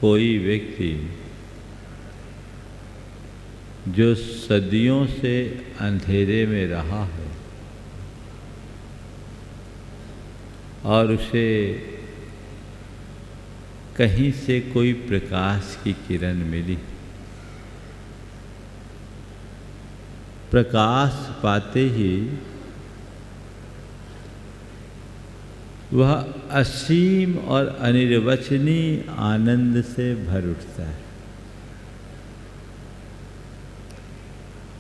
कोई व्यक्ति जो सदियों से अंधेरे में रहा है और उसे कहीं से कोई प्रकाश की किरण मिली, प्रकाश पाते ही वह असीम और अनिर्वचनीय आनंद से भर उठता है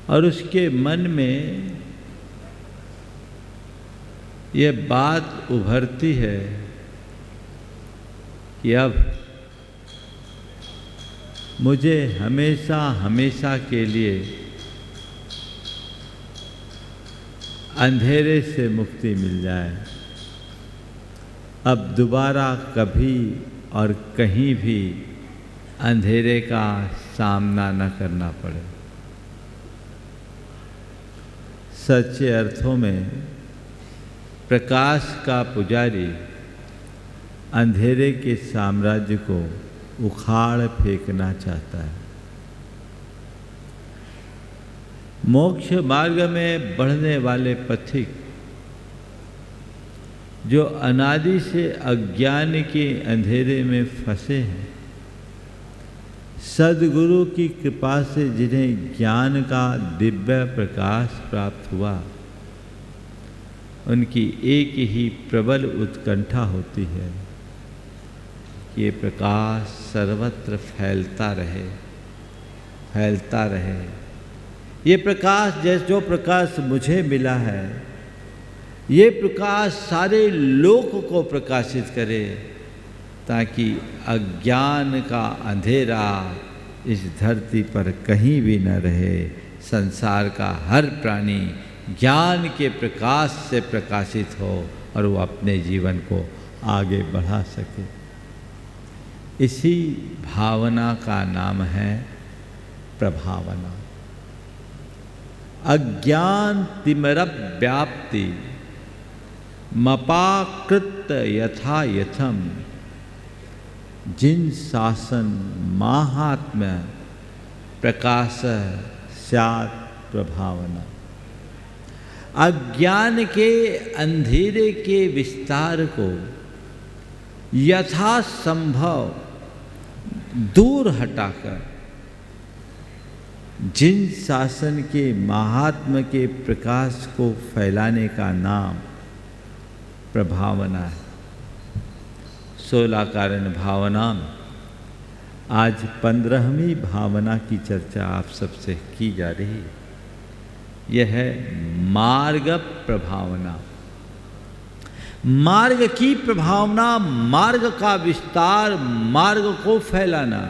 और उसके मन में यह बात उभरती है कि अब मुझे हमेशा हमेशा के लिए अंधेरे से मुक्ति मिल जाए, अब दोबारा कभी और कहीं भी अंधेरे का सामना न करना पड़े। सच्चे अर्थों में प्रकाश का पुजारी अंधेरे के साम्राज्य को उखाड़ फेंकना चाहता है। मोक्ष मार्ग में बढ़ने वाले पथिक जो अनादि से अज्ञान के अंधेरे में फंसे हैं, सद्गुरु की कृपा से जिन्हें ज्ञान का दिव्य प्रकाश प्राप्त हुआ, उनकी एक ही प्रबल उत्कंठा होती है कि ये प्रकाश सर्वत्र फैलता रहे, फैलता रहे। ये प्रकाश जो प्रकाश मुझे मिला है, ये प्रकाश सारे लोक को प्रकाशित करे, ताकि अज्ञान का अंधेरा इस धरती पर कहीं भी न रहे। संसार का हर प्राणी ज्ञान के प्रकाश से प्रकाशित हो और वो अपने जीवन को आगे बढ़ा सके। इसी भावना का नाम है प्रभावना। अज्ञान तिमिरप व्याप्ति मपाकृत यथा यथम जिन शासन माहात्म्य प्रकाश स्यात् प्रभावना। अज्ञान के अंधेरे के विस्तार को यथासंभव दूर हटाकर जिन शासन के महात्म्य के प्रकाश को फैलाने का नाम प्रभावना है। 16 कारण भावना में आज 15वीं भावना की चर्चा आप सबसे की जा रही है। यह है मार्ग प्रभावना। मार्ग की प्रभावना, मार्ग का विस्तार, मार्ग को फैलाना।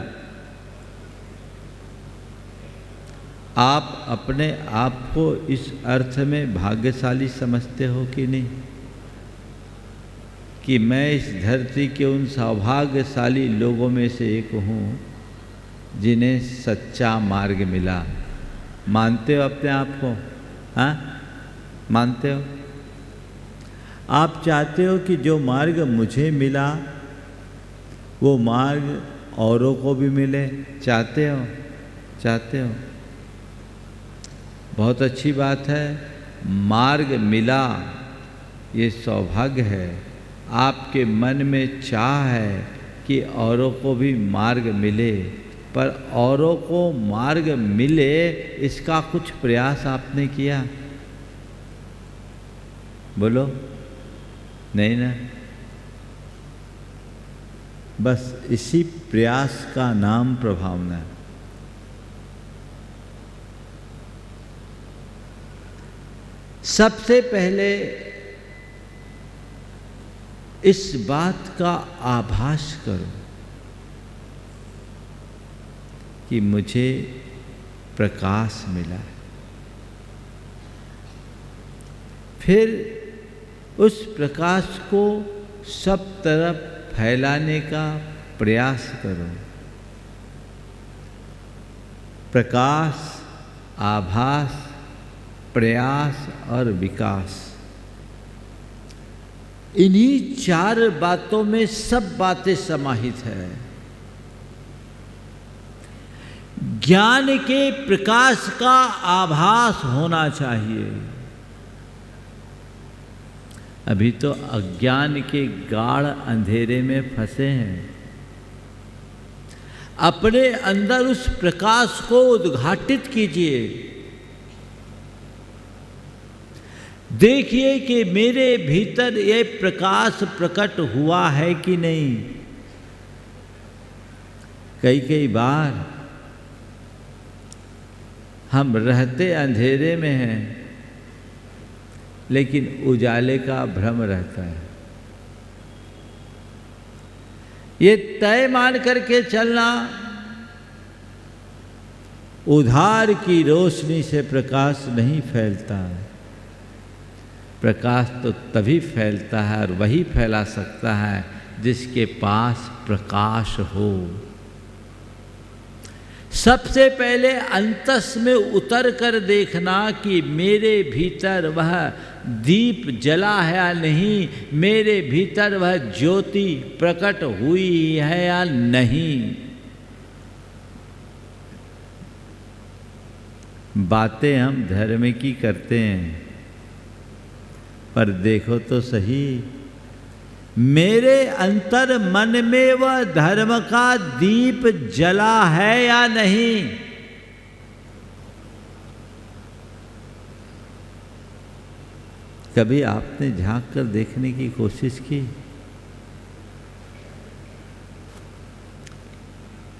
आप अपने आप को इस अर्थ में भाग्यशाली समझते हो कि नहीं कि मैं इस धरती के उन सौभाग्यशाली लोगों में से एक हूँ जिन्हें सच्चा मार्ग मिला? मानते हो अपने आप को? हाँ, मानते हो? आप चाहते हो कि जो मार्ग मुझे मिला वो मार्ग औरों को भी मिले? चाहते हो? चाहते हो? बहुत अच्छी बात है। मार्ग मिला, ये सौभाग्य है। आपके मन में चाह है कि औरों को भी मार्ग मिले, पर औरों को मार्ग मिले इसका कुछ प्रयास आपने किया? बोलो, नहीं ना? बस इसी प्रयास का नाम प्रभावना है। सबसे पहले इस बात का आभास करो कि मुझे प्रकाश मिला है। फिर उस प्रकाश को सब तरफ फैलाने का प्रयास करो। प्रकाश, आभास, प्रयास और विकास, इन्हीं 4 बातों में सब बातें समाहित है। ज्ञान के प्रकाश का आभास होना चाहिए। अभी तो अज्ञान के गाढ़ अंधेरे में फंसे हैं। अपने अंदर उस प्रकाश को उद्घाटित कीजिए। देखिए कि मेरे भीतर ये प्रकाश प्रकट हुआ है कि नहीं। कई बार हम रहते अंधेरे में हैं, लेकिन उजाले का भ्रम रहता है। ये तय मान करके चलना, उधार की रोशनी से प्रकाश नहीं फैलता है। प्रकाश तो तभी फैलता है और वही फैला सकता है जिसके पास प्रकाश हो। सबसे पहले अंतस में उतर कर देखना कि मेरे भीतर वह दीप जला है या नहीं, मेरे भीतर वह ज्योति प्रकट हुई है या नहीं। बातें हम धर्म की करते हैं, पर देखो तो सही, मेरे अंतर मन में वह धर्म का दीप जला है या नहीं। कभी आपने झांक कर देखने की कोशिश की?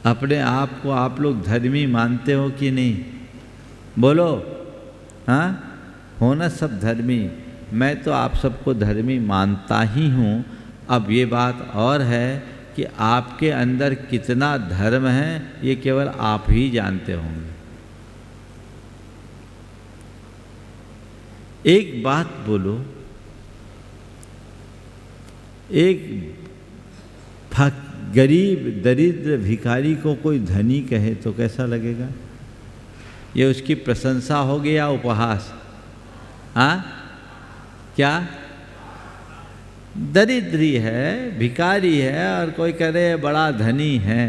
अपने आप को आप लोग धर्मी मानते हो कि नहीं? बोलो। हाँ, हो ना सब धर्मी। मैं तो आप सबको धर्मी मानता ही हूँ। अब ये बात और है कि आपके अंदर कितना धर्म है ये केवल आप ही जानते होंगे। एक बात बोलो, एक गरीब दरिद्र भिखारी को कोई धनी कहे तो कैसा लगेगा? ये उसकी प्रशंसा होगी या उपहास? हाँ, क्या? दरिद्री है, भिखारी है और कोई कह रहे बड़ा धनी है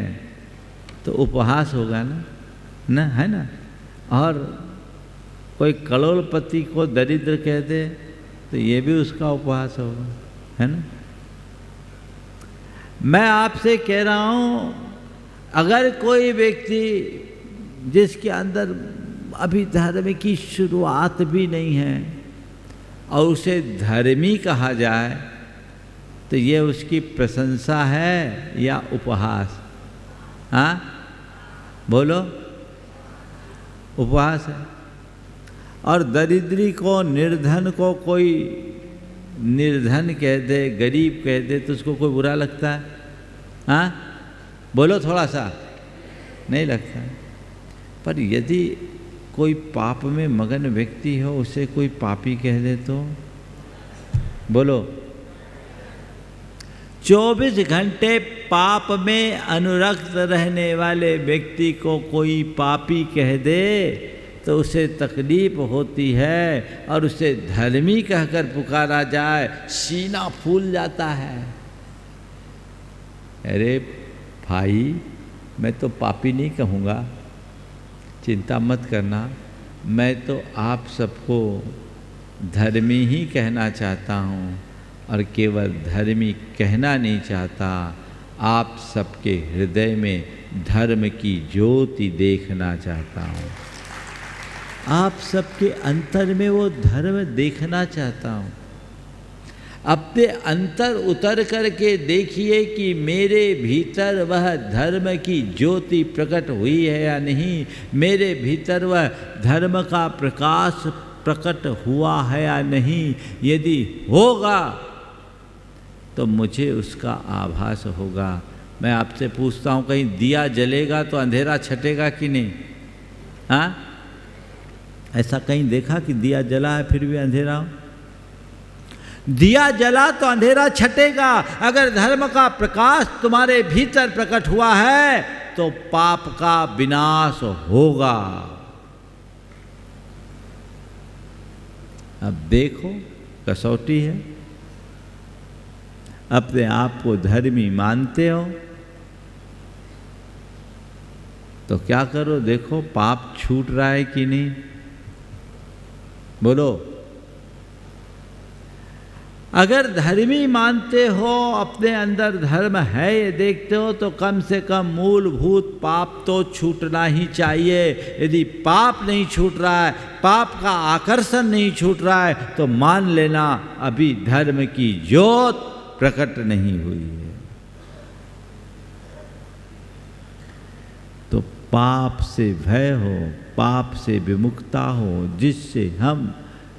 तो उपहास होगा ना, है ना। और कोई करोड़पति को दरिद्र कह दे तो ये भी उसका उपहास होगा, है ना। मैं आपसे कह रहा हूँ, अगर कोई व्यक्ति जिसके अंदर अभी धर्म की शुरुआत भी नहीं है और उसे धर्मी कहा जाए तो ये उसकी प्रशंसा है या उपहास? हाँ, बोलो। उपहास है। और दरिद्री को, निर्धन को कोई निर्धन कह दे, गरीब कह दे तो उसको कोई बुरा लगता है? हाँ, बोलो थोड़ा सा। नहीं लगता है। पर यदि कोई पाप में मगन व्यक्ति हो उसे कोई पापी कह दे तो बोलो। 24 घंटे पाप में अनुरक्त रहने वाले व्यक्ति को कोई पापी कह दे तो उसे तकलीफ होती है, और उसे धर्मी कहकर पुकारा जाए सीना फूल जाता है। अरे भाई, मैं तो पापी नहीं कहूँगा, चिंता मत करना। मैं तो आप सबको धर्मी ही कहना चाहता हूँ, और केवल धर्मी कहना नहीं चाहता, आप सबके हृदय में धर्म की ज्योति देखना चाहता हूँ। आप सबके अंतर में वो धर्म देखना चाहता हूँ। अपने अंतर उतर करके देखिए कि मेरे भीतर वह धर्म की ज्योति प्रकट हुई है या नहीं, मेरे भीतर वह धर्म का प्रकाश प्रकट हुआ है या नहीं। यदि होगा तो मुझे उसका आभास होगा। मैं आपसे पूछता हूँ, कहीं दिया जलेगा तो अंधेरा छटेगा कि नहीं? हाँ, ऐसा कहीं देखा कि दिया जला है फिर भी अंधेरा हो? दिया जला तो अंधेरा छटेगा। अगर धर्म का प्रकाश तुम्हारे भीतर प्रकट हुआ है तो पाप का विनाश होगा। अब देखो, कसौटी है। अपने आप को धर्मी मानते हो तो क्या करो, देखो पाप छूट रहा है कि नहीं, बोलो। अगर धर्मी मानते हो, अपने अंदर धर्म है ये देखते हो, तो कम से कम मूलभूत पाप तो छूटना ही चाहिए। यदि पाप नहीं छूट रहा है, पाप का आकर्षण नहीं छूट रहा है, तो मान लेना अभी धर्म की ज्योत प्रकट नहीं हुई है। तो पाप से भय हो, पाप से विमुक्ता हो, जिससे हम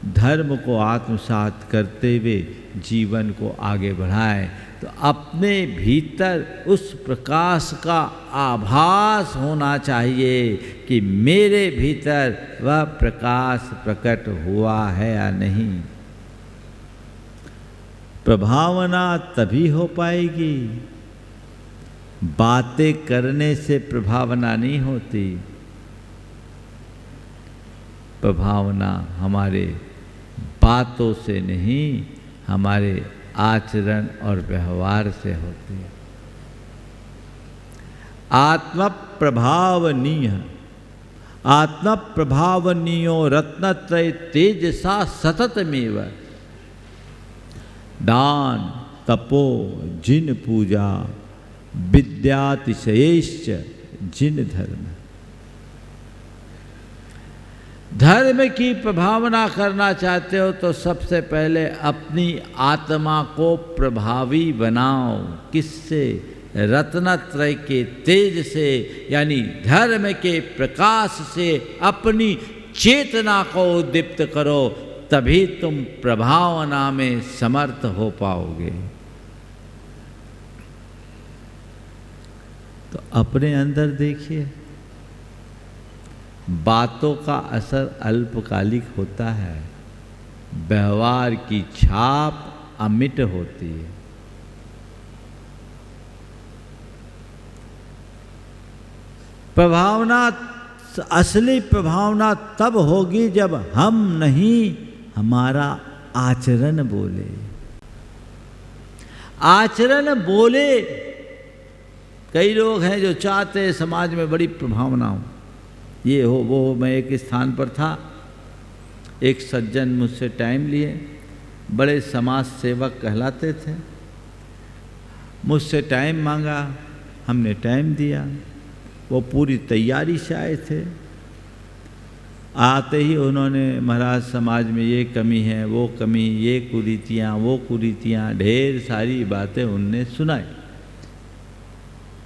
धर्म को आत्मसात करते हुए जीवन को आगे बढ़ाएं। तो अपने भीतर उस प्रकाश का आभास होना चाहिए कि मेरे भीतर वह प्रकाश प्रकट हुआ है या नहीं। प्रभावना तभी हो पाएगी, बातें करने से प्रभावना नहीं होती। प्रभावना हमारे बातों से नहीं, हमारे आचरण और व्यवहार से होती है। आत्म प्रभावनीय, आत्म प्रभावनीयो रत्नत्रय तेजसा सततमेव, दान तपो जिन पूजा विद्यातिशयश्च जिन धर्म। धर्म की प्रभावना करना चाहते हो तो सबसे पहले अपनी आत्मा को प्रभावी बनाओ। किससे? रत्नत्रय के तेज से, यानी धर्म के प्रकाश से अपनी चेतना को उद्दीप्त करो, तभी तुम प्रभावना में समर्थ हो पाओगे। तो अपने अंदर देखिए, बातों का असर अल्पकालिक होता है, व्यवहार की छाप अमिट होती है। प्रभावना, असली प्रभावना तब होगी जब हम नहीं, हमारा आचरण बोले। आचरण बोले। कई लोग हैं जो चाहते हैं समाज में बड़ी प्रभावना हो, ये हो वो हो। मैं एक स्थान पर था, एक सज्जन मुझसे टाइम लिए, बड़े समाज सेवक कहलाते थे, मुझसे टाइम मांगा, हमने टाइम दिया। वो पूरी तैयारी से आए थे। आते ही उन्होंने महाराज समाज में ये कमी है, वो कमी, ये कुरीतियाँ, वो कुरीतियाँ, ढेर सारी बातें उनने सुनाई।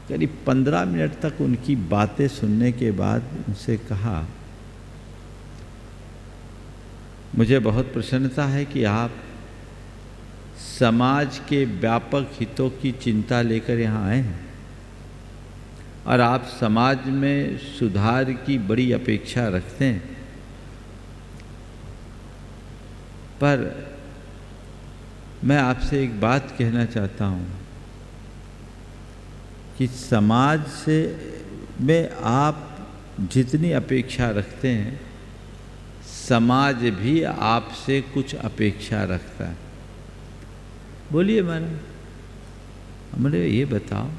करीब 15 मिनट तक उनकी बातें सुनने के बाद उनसे कहा, मुझे बहुत प्रसन्नता है कि आप समाज के व्यापक हितों की चिंता लेकर यहाँ आए हैं और आप समाज में सुधार की बड़ी अपेक्षा रखते हैं, पर मैं आपसे एक बात कहना चाहता हूँ कि समाज से में आप जितनी अपेक्षा रखते हैं, समाज भी आपसे कुछ अपेक्षा रखता है। बोलिए मैंने, हमने ये बताओ,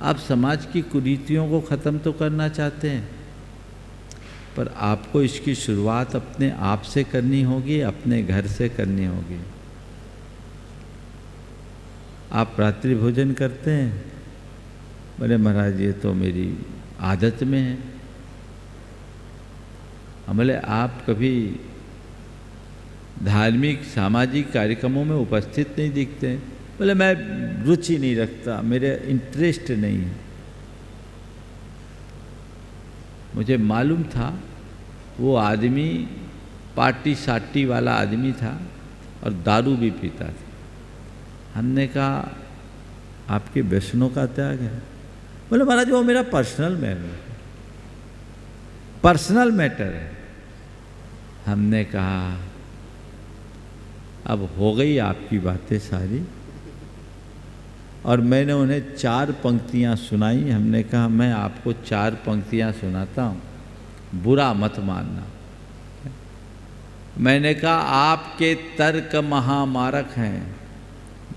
आप समाज की कुरीतियों को ख़त्म तो करना चाहते हैं, पर आपको इसकी शुरुआत अपने आप से करनी होगी, अपने घर से करनी होगी। आप रात्रि भोजन करते हैं? बोले महाराज ये तो मेरी आदत में है। बोले आप कभी धार्मिक सामाजिक कार्यक्रमों में उपस्थित नहीं दिखते हैं? बोले मैं रुचि नहीं रखता, मेरे इंटरेस्ट नहीं है। मुझे मालूम था वो आदमी पार्टी साटी वाला आदमी था और दारू भी पीता था। हमने कहा आपके व्यसनों का त्याग है? बोले महाराज वो मेरा पर्सनल मैटर है। हमने कहा अब हो गई आपकी बातें सारी, और मैंने उन्हें 4 पंक्तियां सुनाई। हमने कहा मैं आपको 4 पंक्तियां सुनाता हूँ, बुरा मत मानना। मैंने कहा आपके तर्क महामारक हैं,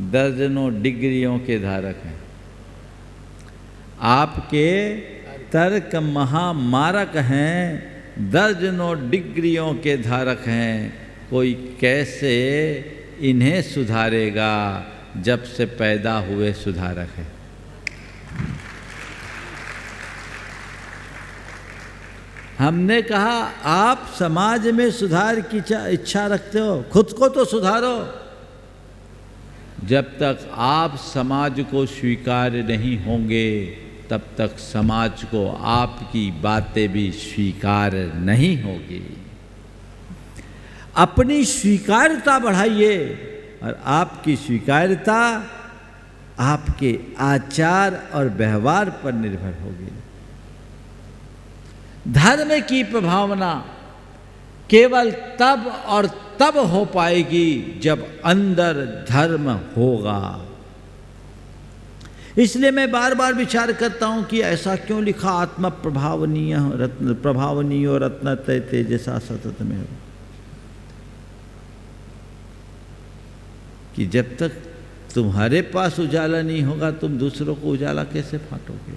दर्जनों डिग्रियों के धारक हैं। आपके तर्क महामारक हैं, दर्जनों डिग्रियों के धारक हैं, कोई कैसे इन्हें सुधारेगा जब से पैदा हुए सुधारक है। हमने कहा आप समाज में सुधार की इच्छा रखते हो, खुद को तो सुधारो। जब तक आप समाज को स्वीकार नहीं होंगे तब तक समाज को आपकी बातें भी स्वीकार नहीं होगी। अपनी स्वीकार्यता बढ़ाइए और आपकी स्वीकार्यता आपके आचार और व्यवहार पर निर्भर होगी। धर्म की प्रभावना केवल तब और तब हो पाएगी जब अंदर धर्म होगा। इसलिए मैं बार बार विचार करता हूं कि ऐसा क्यों लिखा, आत्मा प्रभावनीय रत्न प्रभावनीय और रत्न तेजसा सतत में हो, कि जब तक तुम्हारे पास उजाला नहीं होगा तुम दूसरों को उजाला कैसे बांटोगे।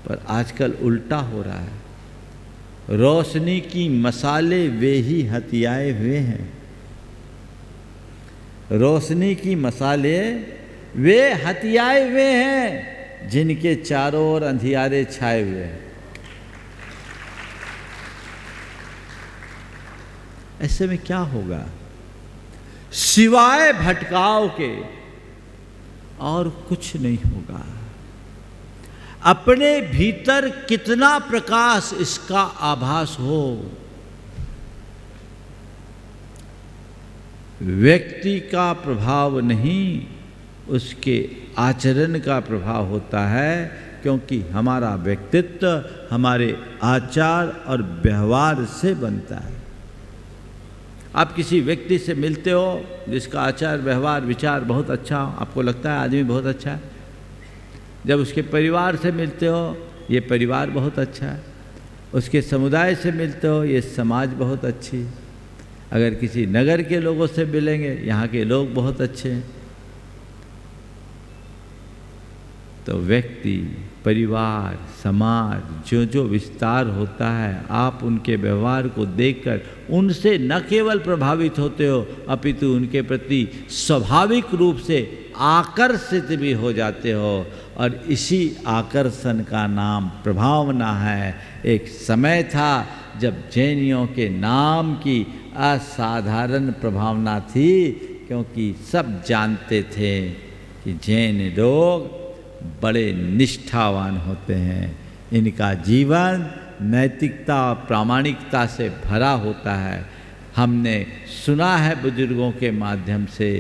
पर आजकल उल्टा हो रहा है, रोशनी की मसाले वे ही हथियाए हुए हैं। रोशनी की मसाले वे हथियाए हुए हैं जिनके चारों ओर अंधियारे छाए हुए हैं। ऐसे में क्या होगा, सिवाय भटकाव के और कुछ नहीं होगा। अपने भीतर कितना प्रकाश इसका आभास हो। व्यक्ति का प्रभाव नहीं, उसके आचरण का प्रभाव होता है, क्योंकि हमारा व्यक्तित्व हमारे आचार और व्यवहार से बनता है। आप किसी व्यक्ति से मिलते हो जिसका आचार व्यवहार विचार बहुत अच्छा हो, आपको लगता है आदमी बहुत अच्छा है। जब उसके परिवार से मिलते हो ये परिवार बहुत अच्छा है, उसके समुदाय से मिलते हो ये समाज बहुत अच्छी है। अगर किसी नगर के लोगों से मिलेंगे यहाँ के लोग बहुत अच्छे हैं। तो व्यक्ति, परिवार, समाज जो जो विस्तार होता है, आप उनके व्यवहार को देखकर उनसे न केवल प्रभावित होते हो अपितु उनके प्रति स्वाभाविक रूप से आकर्षित भी हो जाते हो। और इसी आकर्षण का नाम प्रभावना है। एक समय था जब जैनियों के नाम की असाधारण प्रभावना थी, क्योंकि सब जानते थे कि जैन लोग बड़े निष्ठावान होते हैं, इनका जीवन नैतिकता और प्रामाणिकता से भरा होता है। हमने सुना है बुजुर्गों के माध्यम से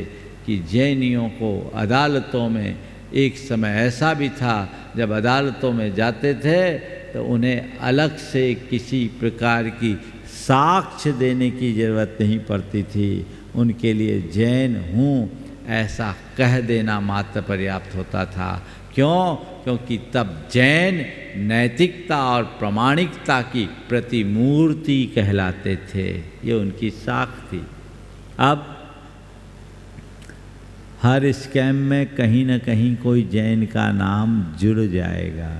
कि जैनियों को अदालतों में एक समय ऐसा भी था जब अदालतों में जाते थे तो उन्हें अलग से किसी प्रकार की साक्ष्य देने की ज़रूरत नहीं पड़ती थी। उनके लिए जैन हूँ ऐसा कह देना मात्र पर्याप्त होता था। क्यों? क्योंकि तब जैन नैतिकता और प्रामाणिकता की प्रतिमूर्ति कहलाते थे, ये उनकी साख थी। अब हर स्कैम में कहीं न कहीं कोई जैन का नाम जुड़ जाएगा,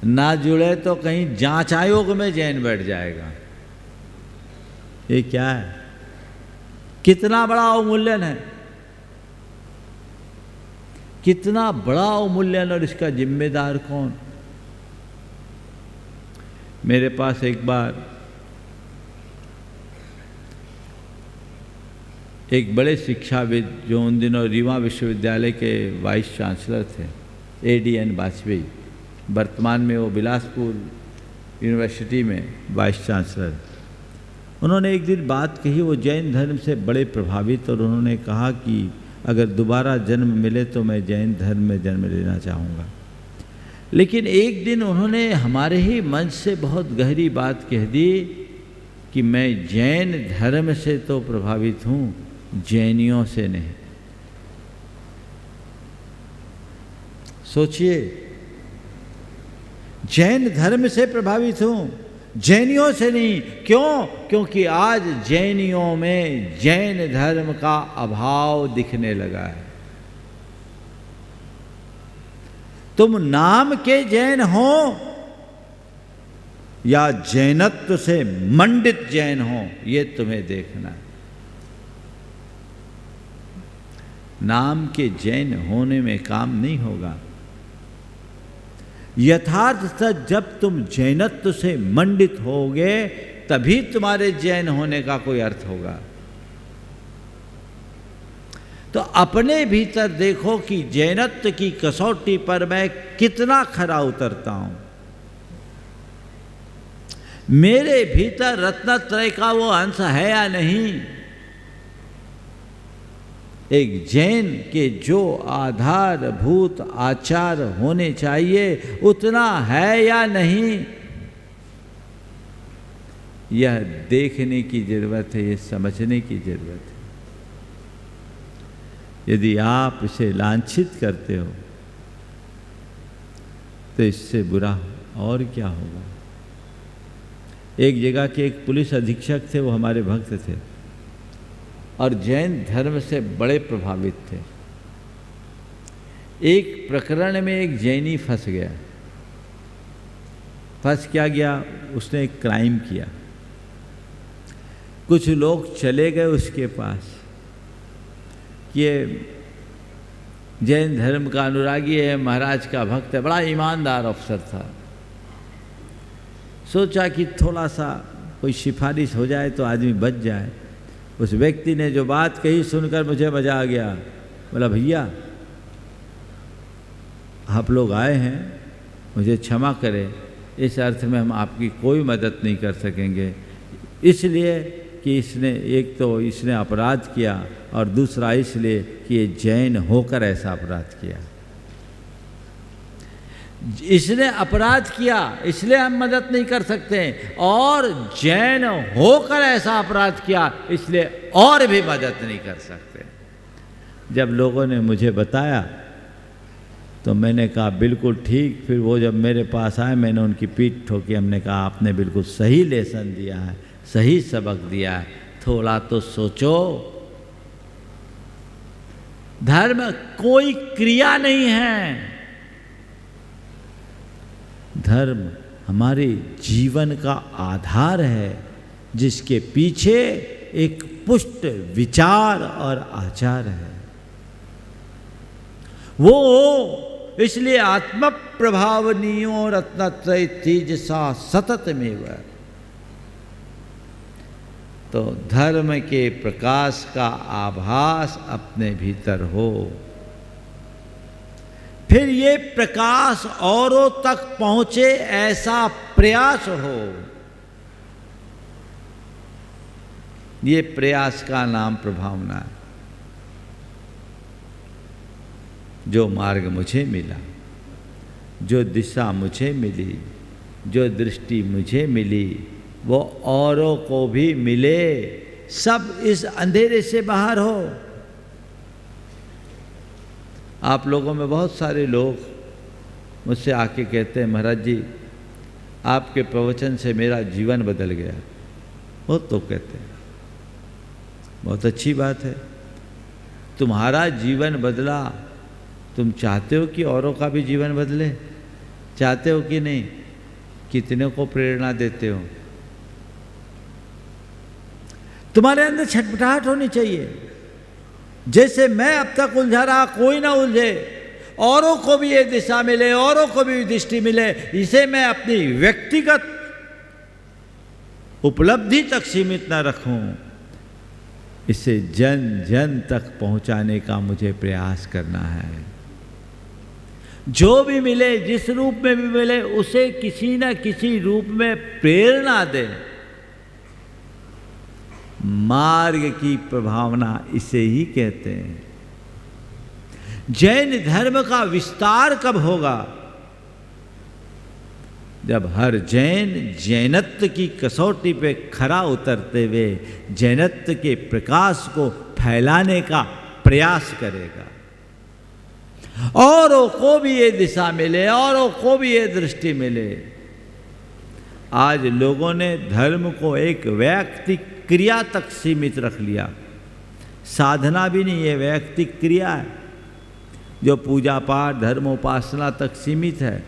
ना जुड़े तो कहीं जांच आयोग में जैन बैठ जाएगा। ये क्या है? कितना बड़ा अवमूल्यन है, कितना बड़ा अवमूल्यन, और इसका जिम्मेदार कौन? मेरे पास एक बार एक बड़े शिक्षाविद जो उन दिनों रीवा विश्वविद्यालय के वाइस चांसलर थे, ADN वाजपेयी, वर्तमान में वो बिलासपुर यूनिवर्सिटी में वाइस चांसलर, उन्होंने एक दिन बात कही। वो जैन धर्म से बड़े प्रभावित, और उन्होंने कहा कि अगर दोबारा जन्म मिले तो मैं जैन धर्म में जन्म लेना चाहूँगा। लेकिन एक दिन उन्होंने हमारे ही मंच से बहुत गहरी बात कह दी कि मैं जैन धर्म से तो प्रभावित हूँ, जैनियों से नहीं। सोचिए, जैन धर्म से प्रभावित हूँ, जैनियों से नहीं। क्यों? क्योंकि आज जैनियों में जैन धर्म का अभाव दिखने लगा है। तुम नाम के जैन हो या जैनत्व से मंडित जैन हो, ये तुम्हें देखना है। नाम के जैन होने में काम नहीं होगा। यथार्थतः जब तुम जैनत्व से मंडित होगे तभी तुम्हारे जैन होने का कोई अर्थ होगा। तो अपने भीतर देखो कि जैनत्व की कसौटी पर मैं कितना खरा उतरता हूं। मेरे भीतर रत्नत्रय का वो अंश है या नहीं। एक जैन के जो आधारभूत आचार होने चाहिए उतना है या नहीं, यह देखने की जरूरत है, यह समझने की जरूरत है। यदि आप इसे लांछित करते हो तो इससे बुरा और क्या होगा। एक जगह के एक पुलिस अधीक्षक थे, वो हमारे भक्त थे और जैन धर्म से बड़े प्रभावित थे। एक प्रकरण में एक जैनी फंस गया। फंस क्या गया, उसने एक क्राइम किया। कुछ लोग चले गए उसके पास कि ये जैन धर्म का अनुरागी है, महाराज का भक्त है, बड़ा ईमानदार अफसर था। सोचा कि थोड़ा सा कोई सिफारिश हो जाए तो आदमी बच जाए। उस व्यक्ति ने जो बात कही सुनकर मुझे मजा आ गया। बोला, भैया आप लोग आए हैं, मुझे क्षमा करें, इस अर्थ में हम आपकी कोई मदद नहीं कर सकेंगे, इसलिए कि इसने अपराध किया और दूसरा इसलिए कि ये जैन होकर ऐसा अपराध किया। इसने अपराध किया इसलिए हम मदद नहीं कर सकते, और जैन होकर ऐसा अपराध किया इसलिए और भी मदद नहीं कर सकते। जब लोगों ने मुझे बताया तो मैंने कहा बिल्कुल ठीक। फिर वो जब मेरे पास आए मैंने उनकी पीठ ठोकी। हमने कहा आपने बिल्कुल सही लेसन दिया है, सही सबक दिया है, थोड़ा तो सोचो। धर्म कोई क्रिया नहीं है, धर्म हमारे जीवन का आधार है, जिसके पीछे एक पुष्ट विचार और आचार है। वो इसलिए आत्म प्रभावनीयो रत्नत्रय तेजसा सततमेव। तो धर्म के प्रकाश का आभास अपने भीतर हो, फिर ये प्रकाश औरों तक पहुंचे ऐसा प्रयास हो। ये प्रयास का नाम प्रभावना है। जो मार्ग मुझे मिला, जो दिशा मुझे मिली, जो दृष्टि मुझे मिली, वो औरों को भी मिले, सब इस अंधेरे से बाहर हो। आप लोगों में बहुत सारे लोग मुझसे आके कहते हैं, महाराज जी आपके प्रवचन से मेरा जीवन बदल गया। वो तो कहते हैं, बहुत अच्छी बात है, तुम्हारा जीवन बदला। तुम चाहते हो कि औरों का भी जीवन बदले? चाहते हो कि नहीं? कितने को प्रेरणा देते हो? तुम्हारे अंदर छटपटाहट होनी चाहिए। जैसे मैं अब तक उलझा रहा, कोई ना उलझे, औरों को भी ये दिशा मिले, औरों को भी दृष्टि मिले। इसे मैं अपनी व्यक्तिगत उपलब्धि तक सीमित न रखूं, इसे जन जन तक पहुंचाने का मुझे प्रयास करना है। जो भी मिले, जिस रूप में भी मिले, उसे किसी न किसी रूप में प्रेरणा दे। मार्ग की प्रभावना इसे ही कहते हैं। जैन धर्म का विस्तार कब होगा? जब हर जैन जैनत्व की कसौटी पे खरा उतरते हुए जैनत्व के प्रकाश को फैलाने का प्रयास करेगा। औरों को भी ये दिशा मिले, औरों को भी ये दृष्टि मिले। आज लोगों ने धर्म को एक वैयक्तिक क्रिया तक सीमित रख लिया। साधना भी नहीं, ये वैयक्तिक क्रिया है। जो पूजा पाठ धर्मोपासना तक सीमित है,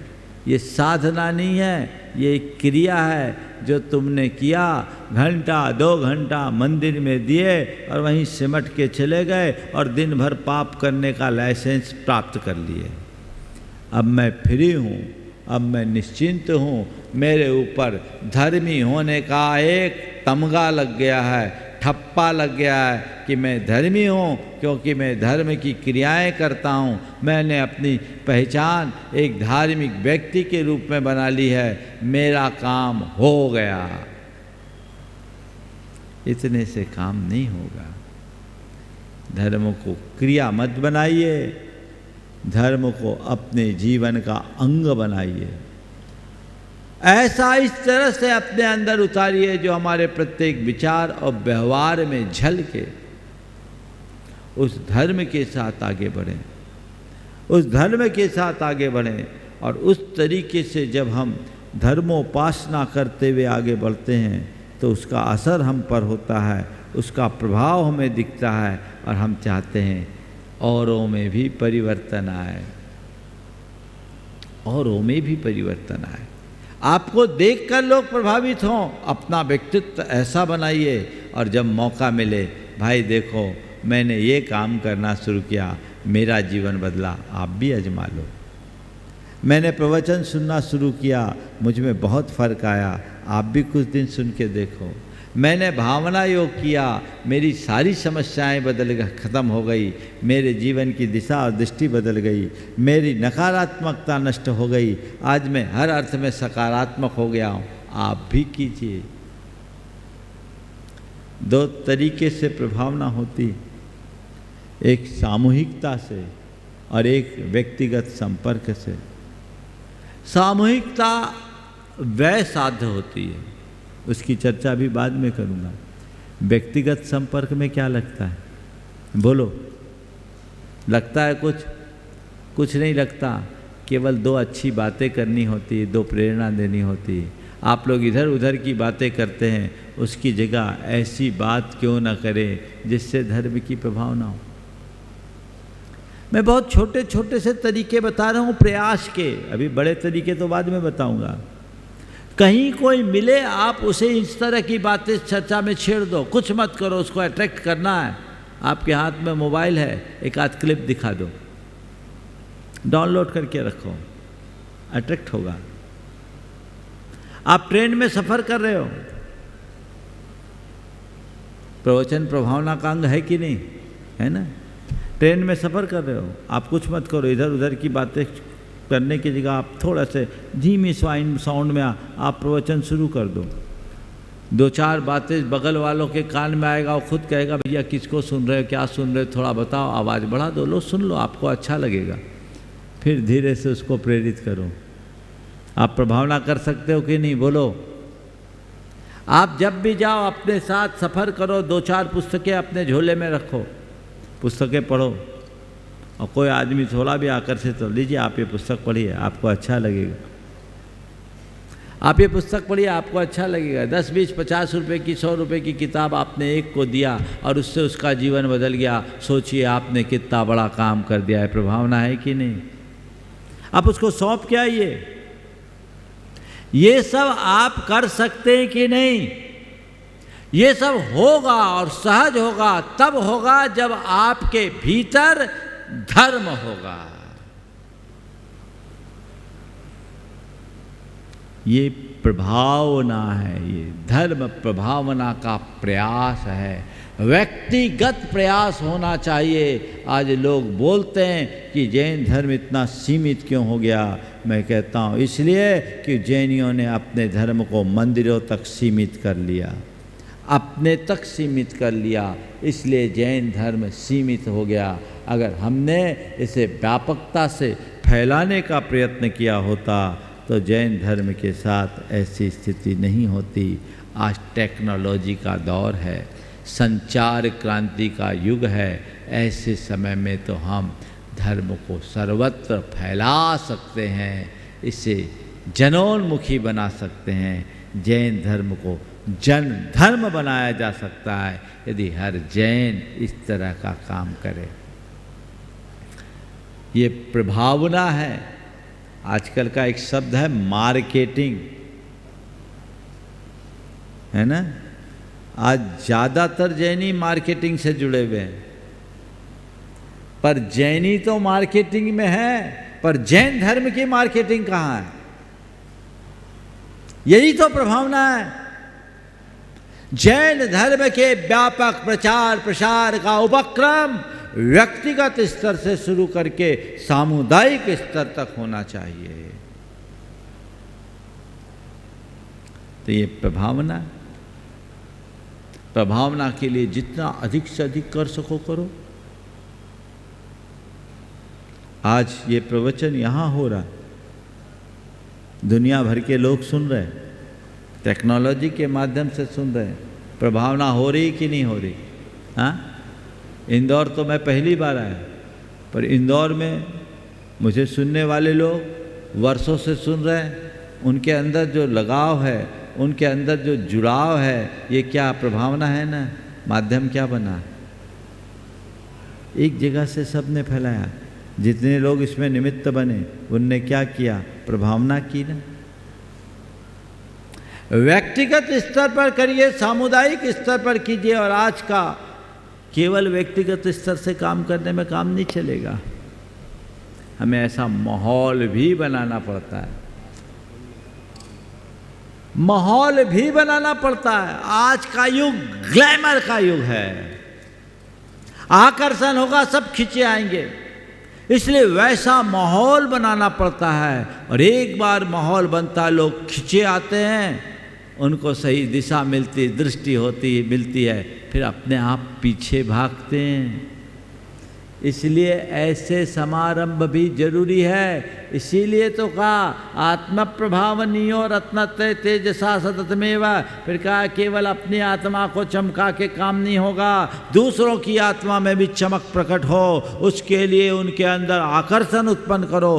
ये साधना नहीं है, ये एक क्रिया है जो तुमने किया। घंटा 2 घंटा मंदिर में दिए और वहीं सिमट के चले गए और दिन भर पाप करने का लाइसेंस प्राप्त कर लिए। अब मैं फ्री हूँ, अब मैं निश्चिंत हूँ, मेरे ऊपर धर्मी होने का एक तमगा लग गया है, ठप्पा लग गया है कि मैं धर्मी हूँ क्योंकि मैं धर्म की क्रियाएं करता हूँ। मैंने अपनी पहचान एक धार्मिक व्यक्ति के रूप में बना ली है, मेरा काम हो गया। इतने से काम नहीं होगा। धर्म को क्रिया मत बनाइए, धर्म को अपने जीवन का अंग बनाइए। ऐसा इस तरह से अपने अंदर उतारिए जो हमारे प्रत्येक विचार और व्यवहार में झलके। उस धर्म के साथ आगे बढ़ें, उस धर्म के साथ आगे बढ़ें। और उस तरीके से जब हम धर्मोपासना करते हुए आगे बढ़ते हैं तो उसका असर हम पर होता है, उसका प्रभाव हमें दिखता है और हम चाहते हैं औरों में भी परिवर्तन आए, औरों में भी परिवर्तन आए। आपको देखकर लोग प्रभावित हों, अपना व्यक्तित्व ऐसा बनाइए। और जब मौका मिले, भाई देखो मैंने ये काम करना शुरू किया, मेरा जीवन बदला, आप भी आजमा लो। मैंने प्रवचन सुनना शुरू किया, मुझ में बहुत फ़र्क आया, आप भी कुछ दिन सुन के देखो। मैंने भावना योग किया, मेरी सारी समस्याएं ख़त्म हो गई, मेरे जीवन की दिशा और दृष्टि बदल गई, मेरी नकारात्मकता नष्ट हो गई, आज मैं हर अर्थ में सकारात्मक हो गया हूँ। आप भी कीजिए। 2 तरीके से प्रभावना होती, एक सामूहिकता से और एक व्यक्तिगत संपर्क से। सामूहिकता वह साध्य होती है, उसकी चर्चा भी बाद में करूँगा। व्यक्तिगत संपर्क में क्या लगता है, बोलो? लगता है कुछ नहीं लगता। केवल 2 अच्छी बातें करनी होती है, 2 प्रेरणा देनी होती है। आप लोग इधर उधर की बातें करते हैं, उसकी जगह ऐसी बात क्यों ना करें जिससे धर्म की प्रभावना हो। मैं बहुत छोटे छोटे से तरीके बता रहा हूँ प्रयास के, अभी बड़े तरीके तो बाद में बताऊँगा। कहीं कोई मिले, आप उसे इस तरह की बातें चर्चा में छेड़ दो, कुछ मत करो, उसको अट्रैक्ट करना है। आपके हाथ में मोबाइल है, एक आध क्लिप दिखा दो, डाउनलोड करके रखो, अट्रैक्ट होगा। आप ट्रेन में सफ़र कर रहे हो, प्रवचन प्रभावना का अंग है कि नहीं, है ना? ट्रेन में सफ़र कर रहे हो, आप कुछ मत करो, इधर उधर की बातें करने की जगह आप थोड़ा से धीमी साउंड में आप प्रवचन शुरू कर दो। 2-4 बातें बगल वालों के कान में आएगा, वो खुद कहेगा भैया किसको सुन रहे हो, क्या सुन रहे हो, थोड़ा बताओ, आवाज़ बढ़ा दो, लो सुन लो, आपको अच्छा लगेगा। फिर धीरे से उसको प्रेरित करो। आप प्रभावना कर सकते हो कि नहीं, बोलो? आप जब भी जाओ अपने साथ सफ़र करो, 2-4 पुस्तकें अपने झोले में रखो, पुस्तकें पढ़ो। और कोई आदमी थोड़ा भी आकर्षित तो लीजिए, आप ये पुस्तक पढ़िए, आपको अच्छा लगेगा। आप ये पुस्तक पढ़िए, आपको अच्छा लगेगा। 10, 20, 50 रुपये की, 100 रुपये की किताब आपने एक को दिया और उससे उसका जीवन बदल गया। सोचिए आपने कितना बड़ा काम कर दिया है। प्रभावना है कि नहीं? आप उसको सौंप के आइए। ये सब आप कर सकते हैं कि नहीं? ये सब होगा और सहज होगा, तब होगा जब आपके भीतर धर्म होगा। ये प्रभावना है, ये धर्म प्रभावना का प्रयास है, व्यक्तिगत प्रयास होना चाहिए। आज लोग बोलते हैं कि जैन धर्म इतना सीमित क्यों हो गया। मैं कहता हूँ इसलिए कि जैनियों ने अपने धर्म को मंदिरों तक सीमित कर लिया, अपने तक सीमित कर लिया, इसलिए जैन धर्म सीमित हो गया। अगर हमने इसे व्यापकता से फैलाने का प्रयत्न किया होता तो जैन धर्म के साथ ऐसी स्थिति नहीं होती। आज टेक्नोलॉजी का दौर है, संचार क्रांति का युग है। ऐसे समय में तो हम धर्म को सर्वत्र फैला सकते हैं, इसे जनोन्मुखी बना सकते हैं। जैन धर्म को जन धर्म बनाया जा सकता है यदि हर जैन इस तरह का काम करे। ये प्रभावना है। आजकल का एक शब्द है मार्केटिंग, है ना। आज ज़्यादातर जैनी मार्केटिंग से जुड़े हुए हैं, पर जैनी तो मार्केटिंग में है, पर जैन धर्म की मार्केटिंग कहाँ है? यही तो प्रभावना है। जैन धर्म के व्यापक प्रचार प्रसार का उपक्रम व्यक्तिगत स्तर से शुरू करके सामुदायिक स्तर तक होना चाहिए। तो ये प्रभावना के लिए जितना अधिक से अधिक कर सको करो। आज ये प्रवचन यहाँ हो रहा है, दुनिया भर के लोग सुन रहे हैं, टेक्नोलॉजी के माध्यम से सुन रहे हैं। प्रभावना हो रही कि नहीं हो रही? हाँ, इंदौर तो मैं पहली बार आया, पर इंदौर में मुझे सुनने वाले लोग वर्षों से सुन रहे हैं। उनके अंदर जो लगाव है, उनके अंदर जो जुड़ाव है, ये क्या प्रभावना है ना? माध्यम क्या बना? एक जगह से सबने फैलाया। जितने लोग इसमें निमित्त बने उनने क्या किया? प्रभावना की ना। व्यक्तिगत स्तर पर करिए, सामुदायिक स्तर पर कीजिए। और आज का केवल व्यक्तिगत स्तर से काम करने में काम नहीं चलेगा, हमें ऐसा माहौल भी बनाना पड़ता है। माहौल भी बनाना पड़ता है। आज का युग ग्लैमर का युग है, आकर्षण होगा, सब खींचे आएंगे, इसलिए वैसा माहौल बनाना पड़ता है। और एक बार माहौल बनता है, लोग खींचे आते हैं, उनको सही दिशा मिलती, दृष्टि मिलती है, फिर अपने आप पीछे भागते हैं। इसलिए ऐसे समारंभ भी जरूरी है। इसीलिए तो कहा आत्म प्रभावनीयो रत्नत्रय तेजसा सततमेव। फिर कहा केवल अपनी आत्मा को चमका के काम नहीं होगा, दूसरों की आत्मा में भी चमक प्रकट हो, उसके लिए उनके अंदर आकर्षण उत्पन्न करो,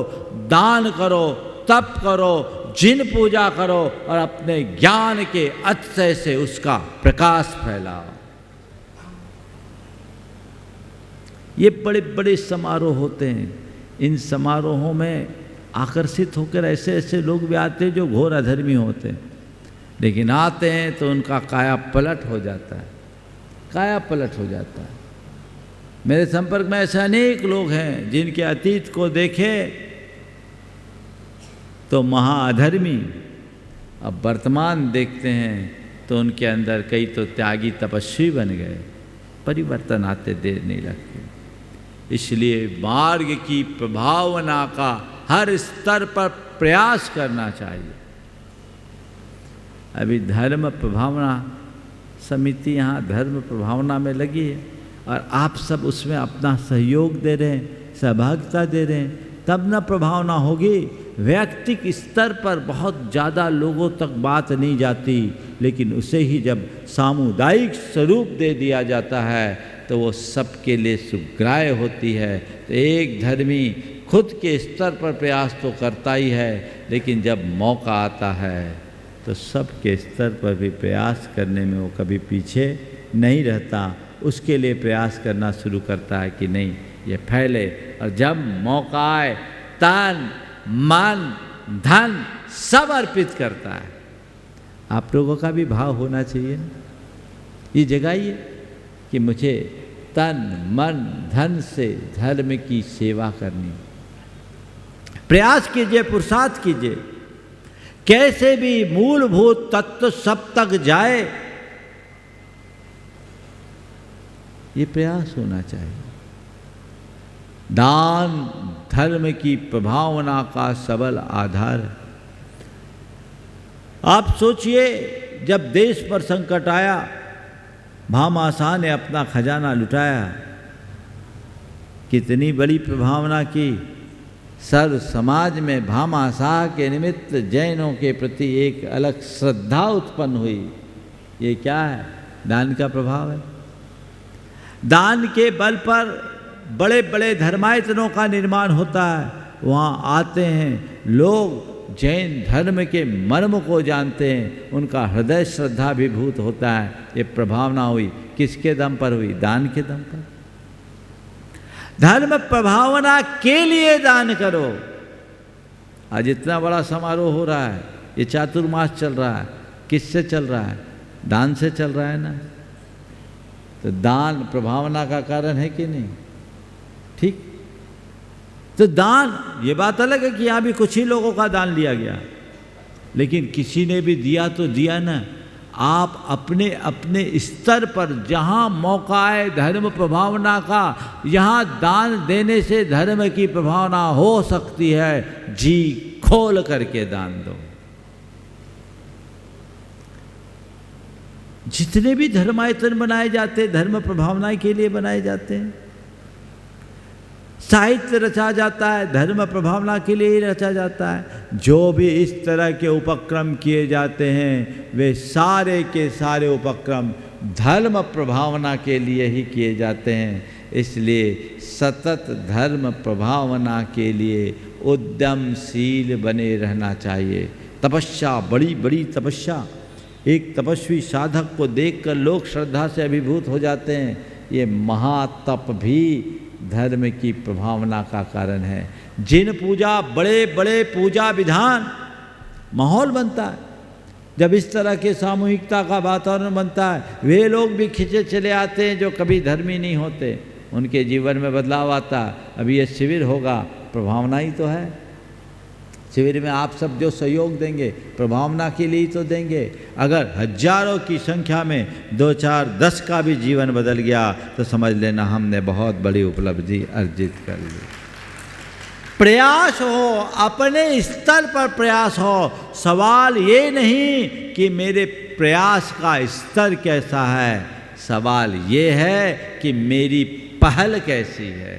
दान करो, तप करो, जिन पूजा करो और अपने ज्ञान के अतिशय से उसका प्रकाश फैलाओ। ये बड़े बड़े समारोह होते हैं। इन समारोहों में आकर्षित होकर ऐसे ऐसे लोग भी आते हैं जो घोर अधर्मी होते हैं, लेकिन आते हैं तो उनका काया पलट हो जाता है, काया पलट हो जाता है। मेरे संपर्क में ऐसे अनेक लोग हैं जिनके अतीत को देखे तो महाअधर्मी, अब वर्तमान देखते हैं तो उनके अंदर कई तो त्यागी तपस्वी बन गए। परिवर्तन आते देर नहीं लगती। इसलिए मार्ग की प्रभावना का हर स्तर पर प्रयास करना चाहिए। अभी धर्म प्रभावना समिति यहाँ धर्म प्रभावना में लगी है और आप सब उसमें अपना सहयोग दे रहे हैं, सहभागिता दे रहे हैं, तब न प्रभावना होगी। व्यक्तिक स्तर पर बहुत ज़्यादा लोगों तक बात नहीं जाती, लेकिन उसे ही जब सामुदायिक स्वरूप दे दिया जाता है तो वो सबके लिए सुग्राह्य होती है। तो एक धर्मी खुद के स्तर पर प्रयास तो करता ही है, लेकिन जब मौका आता है तो सबके स्तर पर भी प्रयास करने में वो कभी पीछे नहीं रहता, उसके लिए प्रयास करना शुरू करता है कि नहीं ये फैले। और जब मौका आए तन मन धन सब अर्पित करता है। आप लोगों का भी भाव होना चाहिए, ये जगाइए कि मुझे तन मन धन से धर्म की सेवा करनी। प्रयास कीजिए, पुरुषार्थ कीजिए, कैसे भी मूलभूत तत्व सब तक जाए, ये प्रयास होना चाहिए। दान धर्म की प्रभावना का सबल आधार है। आप सोचिए, जब देश पर संकट आया, भामाशाह ने अपना खजाना लुटाया, कितनी बड़ी प्रभावना की। सर्व समाज में भामाशाह के निमित्त जैनों के प्रति एक अलग श्रद्धा उत्पन्न हुई। ये क्या है? दान का प्रभाव है। दान के बल पर बड़े बड़े धर्मायतनों का निर्माण होता है। वहाँ आते हैं लोग, जैन धर्म के मर्म को जानते हैं, उनका हृदय श्रद्धाभिभूत होता है। ये प्रभावना हुई, किसके दम पर हुई? दान के दम पर। धर्म प्रभावना के लिए दान करो। आज इतना बड़ा समारोह हो रहा है, ये चातुर्मास चल रहा है, किससे चल रहा है? दान से चल रहा है ना। तो दान प्रभावना का कारण है कि नहीं? ठीक। तो दान, ये बात अलग है कि यहाँ भी कुछ ही लोगों का दान लिया गया, लेकिन किसी ने भी दिया तो दिया ना। आप अपने अपने स्तर पर जहाँ मौका है धर्म प्रभावना का, यहाँ दान देने से धर्म की प्रभावना हो सकती है। जी खोल करके दान दो। जितने भी धर्मायतन बनाए जाते हैं धर्म प्रभावना के लिए बनाए जाते हैं। साहित्य रचा जाता है धर्म प्रभावना के लिए ही रचा जाता है। जो भी इस तरह के उपक्रम किए जाते हैं वे सारे के सारे उपक्रम धर्म प्रभावना के लिए ही किए जाते हैं। इसलिए सतत धर्म प्रभावना के लिए उद्यमशील बने रहना चाहिए। तपस्या, बड़ी बड़ी तपस्या, एक तपस्वी साधक को देखकर लोग श्रद्धा से अभिभूत हो जाते हैं। ये महातप भी धर्म की प्रभावना का कारण है। जिन पूजा, बड़े बड़े पूजा विधान, माहौल बनता है जब इस तरह के सामूहिकता का वातावरण बनता है। वे लोग भी खिंचे चले आते हैं जो कभी धर्मी नहीं होते, उनके जीवन में बदलाव आता है। अभी ये शिविर होगा, प्रभावना ही तो है। शिविर में आप सब जो सहयोग देंगे प्रभावना के लिए ही तो देंगे। अगर हजारों की संख्या में 2, 4, 10 का भी जीवन बदल गया तो समझ लेना हमने बहुत बड़ी उपलब्धि अर्जित कर ली। प्रयास हो, अपने स्तर पर प्रयास हो। सवाल ये नहीं कि मेरे प्रयास का स्तर कैसा है, सवाल ये है कि मेरी पहल कैसी है।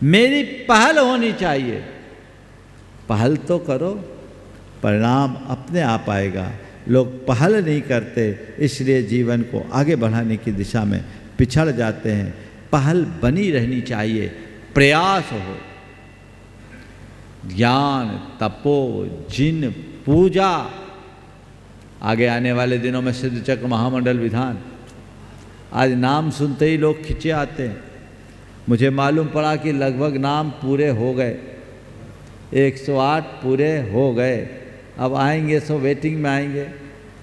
मेरी पहल होनी चाहिए। पहल तो करो, परिणाम अपने आप आएगा। लोग पहल नहीं करते, इसलिए जीवन को आगे बढ़ाने की दिशा में पिछड़ जाते हैं। पहल बनी रहनी चाहिए, प्रयास हो। ज्ञान, तपो, जिन, पूजा। आगे आने वाले दिनों में सिद्ध चक्र महामंडल विधान, आज नाम सुनते ही लोग खिंचे आते हैं। मुझे मालूम पड़ा कि लगभग नाम पूरे हो गए, 108 पूरे हो गए। अब आएंगे सो वेटिंग में आएंगे।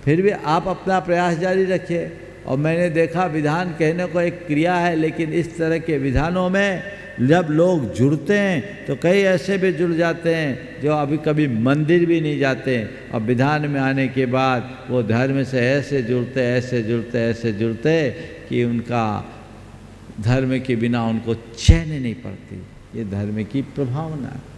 फिर भी आप अपना प्रयास जारी रखिए। और मैंने देखा विधान कहने को एक क्रिया है, लेकिन इस तरह के विधानों में जब लोग जुड़ते हैं तो कई ऐसे भी जुड़ जाते हैं जो अभी कभी मंदिर भी नहीं जाते हैं, और विधान में आने के बाद वो धर्म से ऐसे जुड़ते कि उनका धर्म के बिना उनको चैन नहीं पड़ती। ये धर्म की प्रभावना है।